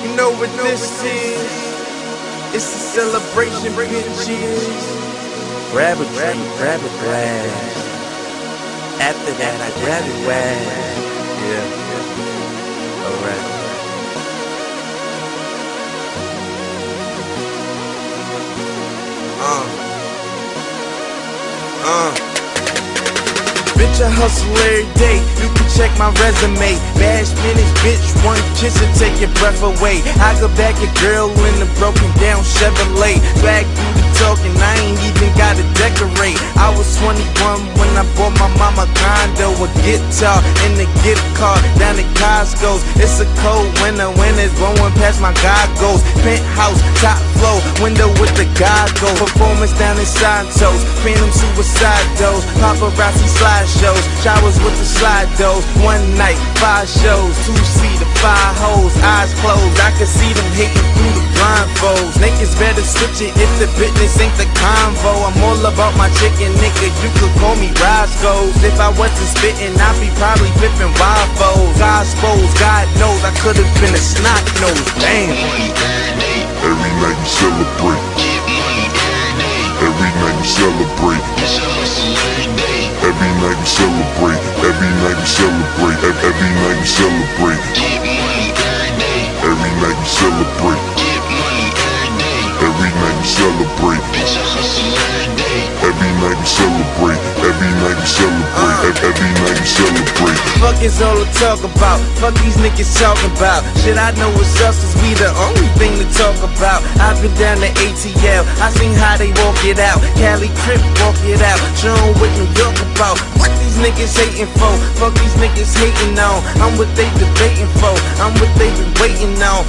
You know what this is? It's a celebration, bitches. Grab a drink, grab a glass. After that, I grab it wide. Yeah. Alright. Bitch, I hustle every day. You can check my resume. Bad Spanish bitch, one kiss and take your breath away. I go back a girl in a broken down Chevrolet. Black beauty talking, I ain't even gotta decorate. I was 21 when I bought my mama condo, a guitar and a gift card down at Costco's. It's a cold winter when it's blowing past my goggles. Penthouse, top floor, window with the goggles. Performance down in Santos, phantom suicide dose. Paparazzi slideshows, showers with the slide doors. One night, 5 shows, 2-seater, 5 hoes, eyes closed. I can see them hating through the blindfolds. Niggas better switch it if the business ain't the convo. I'm all about my chicken, nigga, you could call me Roscoe's. If I wasn't spitting, I'd be probably flipping waffles. Gospels, God knows I could've been a snot nose. Damn. Every night you celebrate. Every night you celebrate. Every night you celebrate. Every night you celebrate. Every night you celebrate. Every night you celebrate. Every night you celebrate. Every night you celebrate. Every night you celebrate. Every night you celebrate. Fuck is all the talk about? Fuck these niggas talking about. Shit, I know what's up, cause we the only thing to talk about. I've been down to ATL, I seen how they walk it out. Cali Crip walk it out, showing what New York about. What these niggas hating for? Fuck these niggas hating on. I'm what they debating for, I'm what they been waiting on.